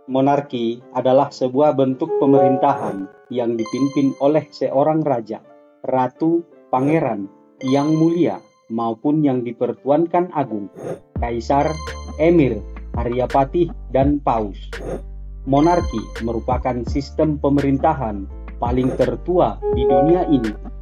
Monarki adalah sebuah bentuk pemerintahan yang dipimpin oleh seorang raja, ratu, pangeran, yang mulia, maupun yang dipertuankan agung, kaisar, emir, aryapatih, dan paus. Monarki merupakan sistem pemerintahan paling tertua di dunia ini.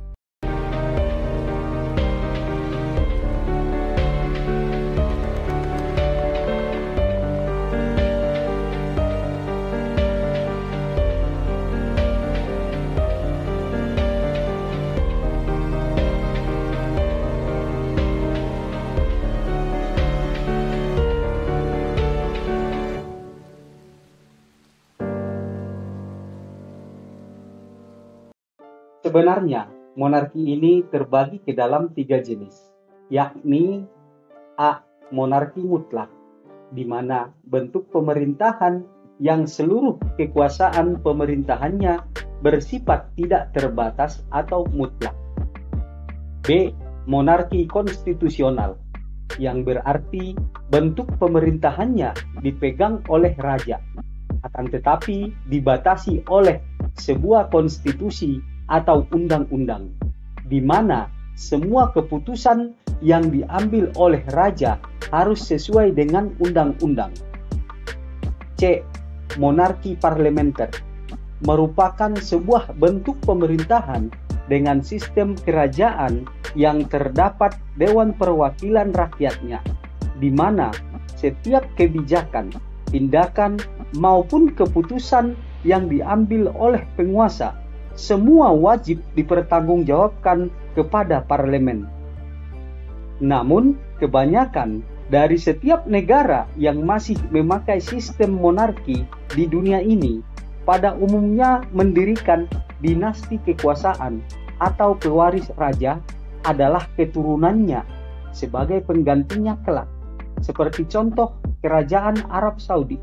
Sebenarnya, monarki ini terbagi ke dalam 3 jenis, yakni A. Monarki mutlak, di mana bentuk pemerintahan yang seluruh kekuasaan pemerintahannya bersifat tidak terbatas atau mutlak. B. Monarki konstitusional, yang berarti bentuk pemerintahannya dipegang oleh raja, akan tetapi dibatasi oleh sebuah konstitusi atau undang-undang, di mana semua keputusan yang diambil oleh raja harus sesuai dengan undang-undang. C. Monarki parlementer, merupakan sebuah bentuk pemerintahan dengan sistem kerajaan yang terdapat Dewan Perwakilan Rakyatnya, di mana setiap kebijakan, tindakan, maupun keputusan yang diambil oleh penguasa semua wajib dipertanggungjawabkan kepada parlemen. Namun, kebanyakan dari setiap negara yang masih memakai sistem monarki di dunia ini pada umumnya mendirikan dinasti kekuasaan atau pewaris raja adalah keturunannya sebagai penggantinya kelak, seperti contoh Kerajaan Arab Saudi.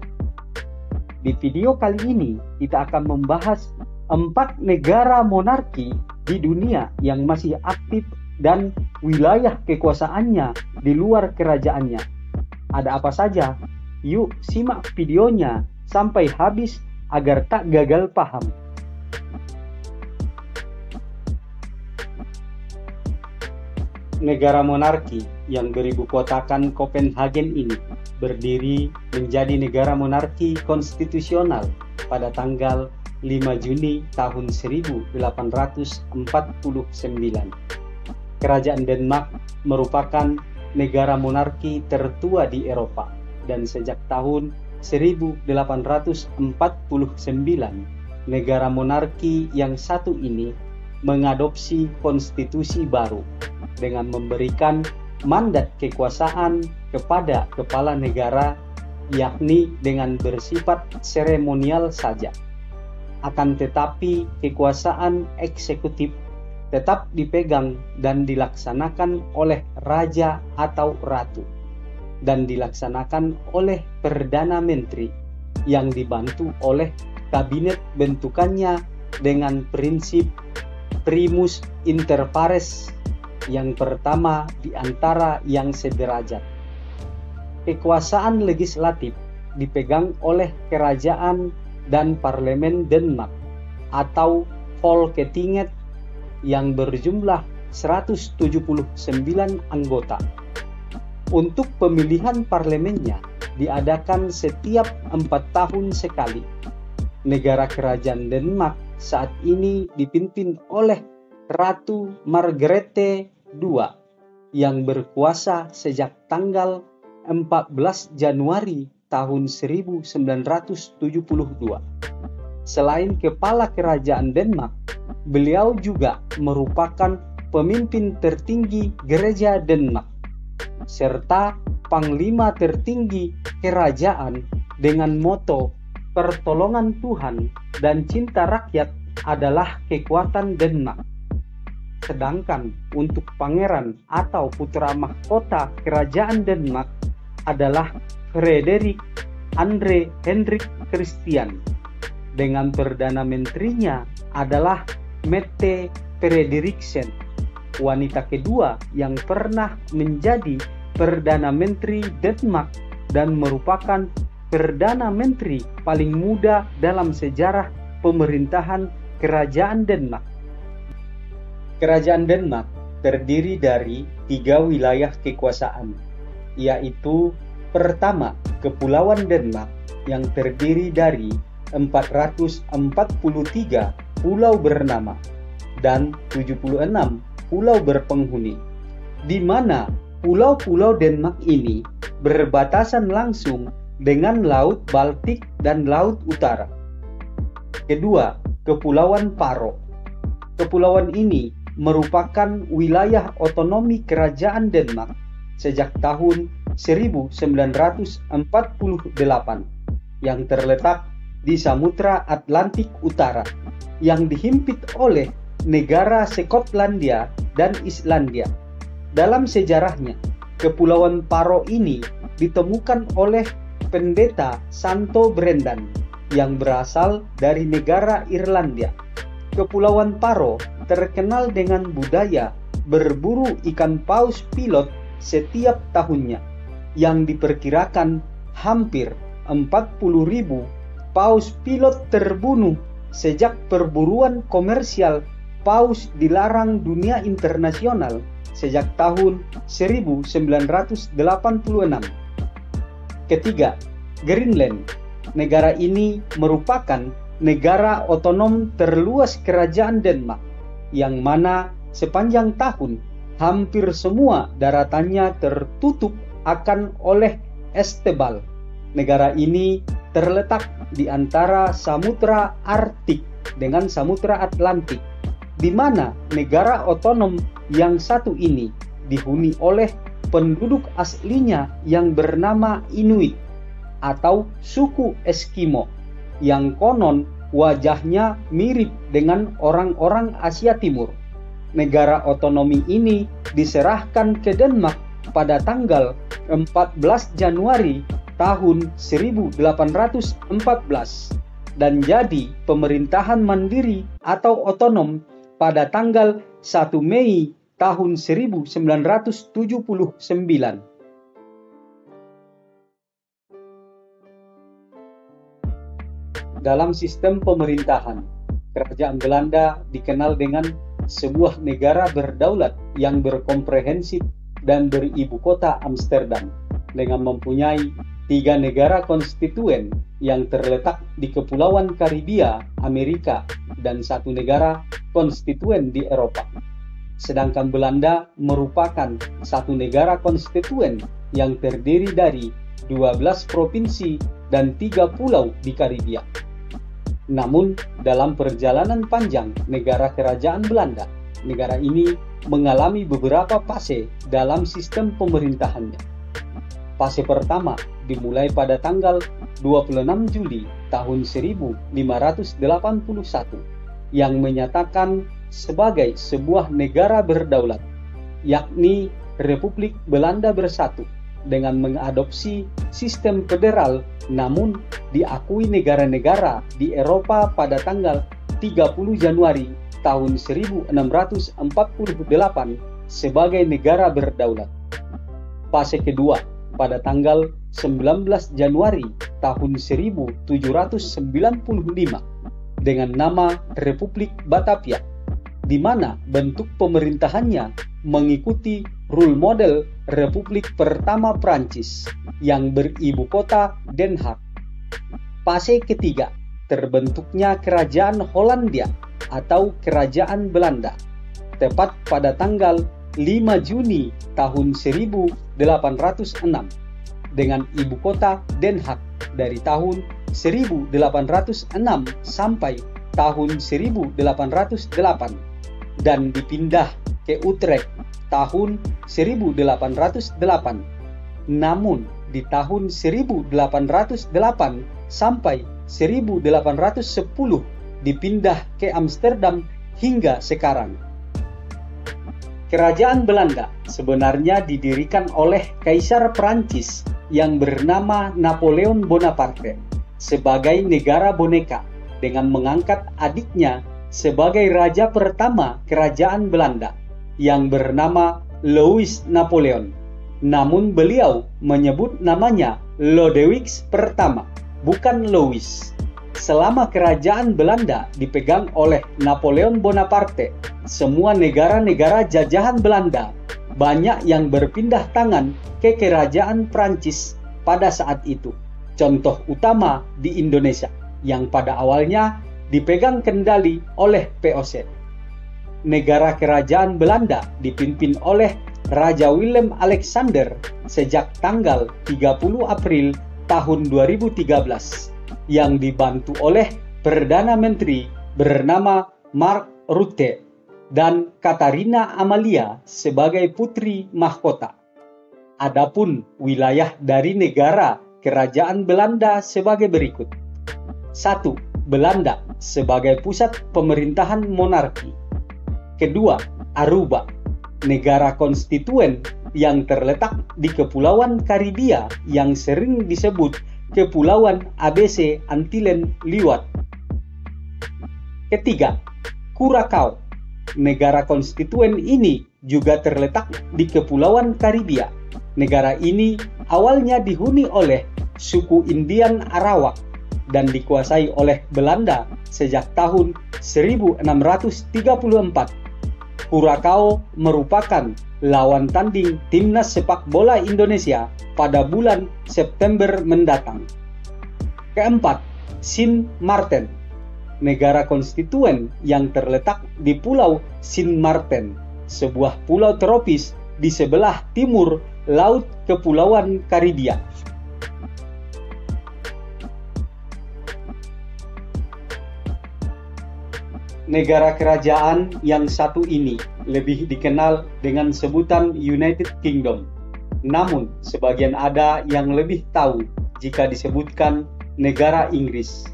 Di video kali ini kita akan membahas 4 negara monarki di dunia yang masih aktif dan wilayah kekuasaannya di luar kerajaannya. Ada apa saja? Yuk simak videonya sampai habis agar tak gagal paham. Negara monarki yang beribu kotakan Copenhagen ini berdiri menjadi negara monarki konstitusional pada tanggal 5 Juni tahun 1849. Kerajaan Denmark merupakan negara monarki tertua di Eropa, dan sejak tahun 1849 negara monarki yang satu ini mengadopsi konstitusi baru dengan memberikan mandat kekuasaan kepada kepala negara, yakni dengan bersifat seremonial saja. Akan tetapi kekuasaan eksekutif tetap dipegang dan dilaksanakan oleh raja atau ratu, dan dilaksanakan oleh Perdana Menteri yang dibantu oleh kabinet bentukannya dengan prinsip primus inter pares, yang pertama di antara yang sederajat. Kekuasaan legislatif dipegang oleh kerajaan dan parlemen Denmark atau Folketinget yang berjumlah 179 anggota. Untuk pemilihan parlemennya diadakan setiap 4 tahun sekali. Negara kerajaan Denmark saat ini dipimpin oleh Ratu Margrethe II yang berkuasa sejak tanggal 14 Januari tahun 1972. Selain kepala kerajaan Denmark, beliau juga merupakan pemimpin tertinggi gereja Denmark, serta panglima tertinggi kerajaan dengan moto "Pertolongan Tuhan dan cinta rakyat adalah kekuatan Denmark". Sedangkan untuk pangeran atau putra mahkota kerajaan Denmark adalah Frederik Andre Henrik Christian, dengan Perdana Menterinya adalah Mette Frederiksen, wanita kedua yang pernah menjadi Perdana Menteri Denmark dan merupakan Perdana Menteri paling muda dalam sejarah pemerintahan Kerajaan Denmark. Kerajaan Denmark terdiri dari 3 wilayah kekuasaan, yaitu pertama, Kepulauan Denmark yang terdiri dari 443 pulau bernama dan 76 pulau berpenghuni, di mana pulau-pulau Denmark ini berbatasan langsung dengan Laut Baltik dan Laut Utara. Kedua, Kepulauan Faroe. Kepulauan ini merupakan wilayah otonomi Kerajaan Denmark sejak tahun 1948 yang terletak di Samudra Atlantik Utara yang dihimpit oleh negara Skotlandia dan Islandia. Dalam sejarahnya, Kepulauan Faroe ini ditemukan oleh pendeta Santo Brendan yang berasal dari negara Irlandia. Kepulauan Faroe terkenal dengan budaya berburu ikan paus pilot setiap tahunnya, yang diperkirakan hampir 40.000 paus pilot terbunuh sejak perburuan komersial paus dilarang dunia internasional sejak tahun 1986. Ketiga, Greenland. Negara ini merupakan negara otonom terluas Kerajaan Denmark, yang mana sepanjang tahun hampir semua daratannya tertutup akan oleh es tebal. Negara ini terletak di antara Samudra Arktik dengan Samudra Atlantik, di mana negara otonom yang satu ini dihuni oleh penduduk aslinya yang bernama Inuit atau suku Eskimo, yang konon wajahnya mirip dengan orang-orang Asia Timur. Negara otonomi ini diserahkan ke Denmark pada tanggal 14 Januari tahun 1814 dan jadi pemerintahan mandiri atau otonom pada tanggal 1 Mei tahun 1979. Dalam sistem pemerintahan, Kerajaan Belanda dikenal dengan sebuah negara berdaulat yang berkomprehensif dan beribu kota Amsterdam, dengan mempunyai 3 negara konstituen yang terletak di Kepulauan Karibia, Amerika, dan 1 negara konstituen di Eropa. Sedangkan Belanda merupakan 1 negara konstituen yang terdiri dari 12 provinsi dan 3 pulau di Karibia. Namun, dalam perjalanan panjang negara Kerajaan Belanda, negara ini mengalami beberapa fase dalam sistem pemerintahannya. Fase pertama dimulai pada tanggal 26 Juli tahun 1581 yang menyatakan sebagai sebuah negara berdaulat, yakni Republik Belanda Bersatu, dengan mengadopsi sistem federal, namun diakui negara-negara di Eropa pada tanggal 30 Januari tahun 1648 sebagai negara berdaulat. Fase kedua pada tanggal 19 Januari tahun 1795 dengan nama Republik Batavia, di mana bentuk pemerintahannya mengikuti rule model Republik pertama Prancis yang beribu kota Den Haag. Fase ketiga, terbentuknya Kerajaan Hollandia atau Kerajaan Belanda, tepat pada tanggal 5 Juni tahun 1806 dengan ibu kota Den Haag dari tahun 1806 sampai tahun 1808 dan dipindah ke Utrecht tahun 1808. Namun di tahun 1808 sampai 1810 dipindah ke Amsterdam hingga sekarang. Kerajaan Belanda sebenarnya didirikan oleh Kaisar Prancis yang bernama Napoleon Bonaparte sebagai negara boneka dengan mengangkat adiknya sebagai raja pertama Kerajaan Belanda yang bernama Louis Napoleon. namun beliau menyebut namanya Lodewijk pertama, bukan Louis. Selama kerajaan Belanda dipegang oleh Napoleon Bonaparte, semua negara-negara jajahan Belanda banyak yang berpindah tangan ke kerajaan Prancis pada saat itu. Contoh utama di Indonesia, yang pada awalnya dipegang kendali oleh VOC. Negara kerajaan Belanda dipimpin oleh Raja Willem Alexander sejak tanggal 30 April tahun 2013, yang dibantu oleh Perdana Menteri bernama Mark Rutte dan Katarina Amalia sebagai putri mahkota. Adapun wilayah dari negara kerajaan Belanda sebagai berikut. 1. Belanda sebagai pusat pemerintahan monarki. Kedua, Aruba, negara konstituen yang terletak di Kepulauan Karibia yang sering disebut Kepulauan ABC Antillen Leeward. Ketiga, Curaçao, negara konstituen ini juga terletak di Kepulauan Karibia. Negara ini awalnya dihuni oleh suku Indian Arawak dan dikuasai oleh Belanda sejak tahun 1634. Curaçao merupakan lawan tanding timnas sepak bola Indonesia pada bulan September mendatang. Keempat, Sint Maarten, negara konstituen yang terletak di Pulau Sint Maarten, sebuah pulau tropis di sebelah timur Laut Kepulauan Karibia. Negara kerajaan yang satu ini lebih dikenal dengan sebutan United Kingdom. Namun, sebagian ada yang lebih tahu jika disebutkan negara Inggris.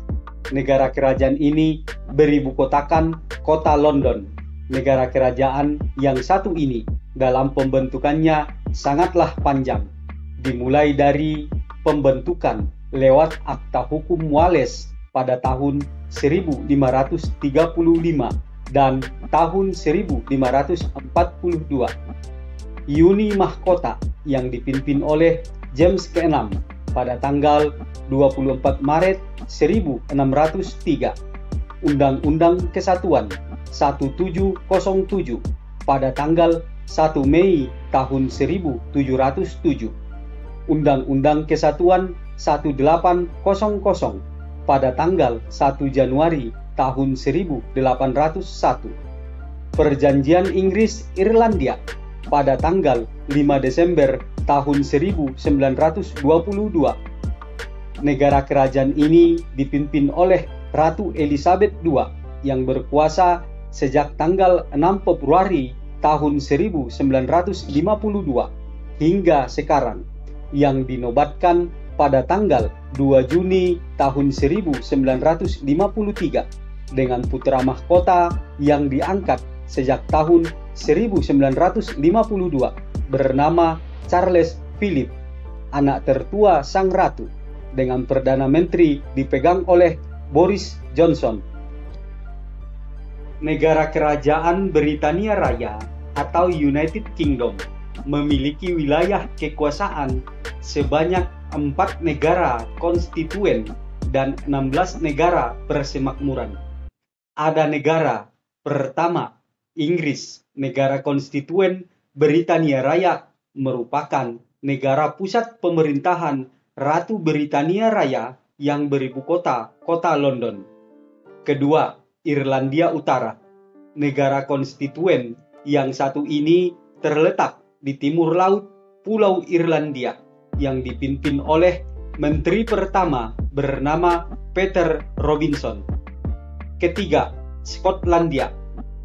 Negara kerajaan ini beribukotakan kota London. Negara kerajaan yang satu ini dalam pembentukannya sangatlah panjang. Dimulai dari pembentukan lewat Akta Hukum Wales pada tahun 1535 dan tahun 1542. Uni Mahkota yang dipimpin oleh James ke-6 pada tanggal 24 Maret 1603. Undang-Undang Kesatuan 1707 pada tanggal 1 Mei tahun 1707. Undang-Undang Kesatuan 1800 pada tanggal 1 Januari tahun 1801. Perjanjian Inggris-Irlandia pada tanggal 5 Desember tahun 1922. Negara kerajaan ini dipimpin oleh Ratu Elizabeth II yang berkuasa sejak tanggal 6 Februari tahun 1952 hingga sekarang, yang dinobatkan pada tanggal 2 Juni tahun 1953 dengan putra mahkota yang diangkat sejak tahun 1952 bernama Charles Philip, anak tertua sang ratu, dengan Perdana Menteri dipegang oleh Boris Johnson. Negara kerajaan Britania Raya atau United Kingdom memiliki wilayah kekuasaan sebanyak 4 negara konstituen dan 16 negara persemakmuran. Ada negara pertama, Inggris, negara konstituen Britania Raya merupakan negara pusat pemerintahan Ratu Britania Raya yang beribukota kota London. Kedua, Irlandia Utara, negara konstituen yang satu ini terletak di timur laut Pulau Irlandia, yang dipimpin oleh Menteri pertama bernama Peter Robinson. Ketiga, Skotlandia,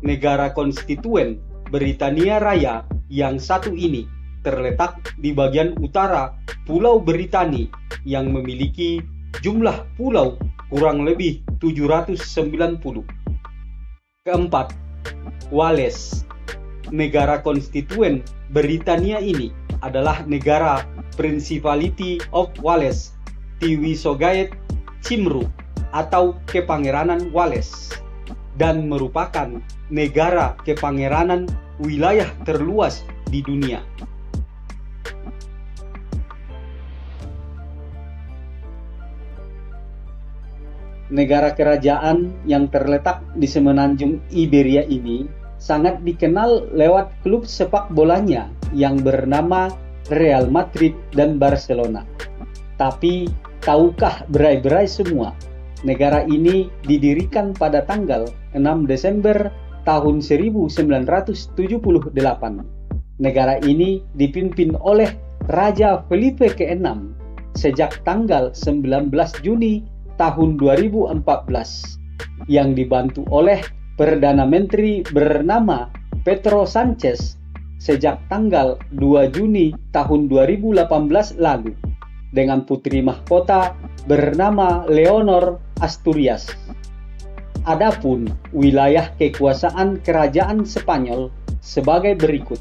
negara konstituen Britania Raya yang satu ini terletak di bagian utara Pulau Britani yang memiliki jumlah pulau kurang lebih 790. Keempat, Wales, negara konstituen Britania ini adalah negara Principality of Wales, Tiwisogayet Cymru atau Kepangeranan Wales, dan merupakan negara kepangeranan wilayah terluas di dunia. Negara kerajaan yang terletak di semenanjung Iberia ini sangat dikenal lewat klub sepak bolanya yang bernama Real Madrid dan Barcelona. Tapi tahukah berai-berai semua, negara ini didirikan pada tanggal 6 Desember tahun 1978. Negara ini dipimpin oleh Raja Felipe ke-6 sejak tanggal 19 Juni tahun 2014 yang dibantu oleh Perdana Menteri bernama Pedro Sanchez sejak tanggal 2 Juni tahun 2018 lalu dengan putri mahkota bernama Leonor Asturias. Adapun wilayah kekuasaan kerajaan Spanyol sebagai berikut.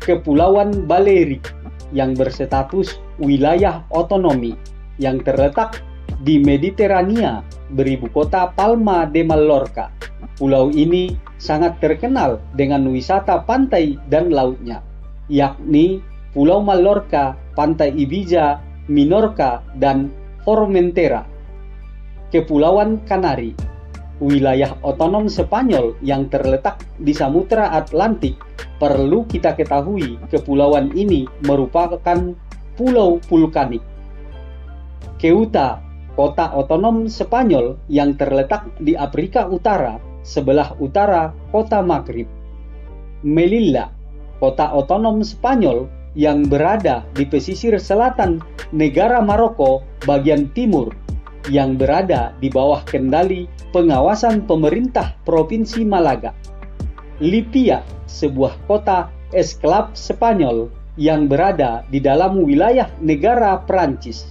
Kepulauan Balearic yang berstatus wilayah otonomi yang terletak di Mediterania beribu kota Palma de Mallorca. Pulau ini sangat terkenal dengan wisata pantai dan lautnya, yakni Pulau Mallorca, Pantai Ibiza, Minorca, dan Formentera. Kepulauan Kanari, wilayah otonom Spanyol yang terletak di Samudra Atlantik. Perlu kita ketahui, kepulauan ini merupakan pulau vulkanik. Ceuta, kota otonom Spanyol yang terletak di Afrika Utara, sebelah utara kota Maghrib. Melilla, kota otonom Spanyol yang berada di pesisir selatan negara Maroko bagian timur, yang berada di bawah kendali pengawasan pemerintah Provinsi Malaga. Lipia, sebuah kota eksklav Spanyol yang berada di dalam wilayah negara Perancis.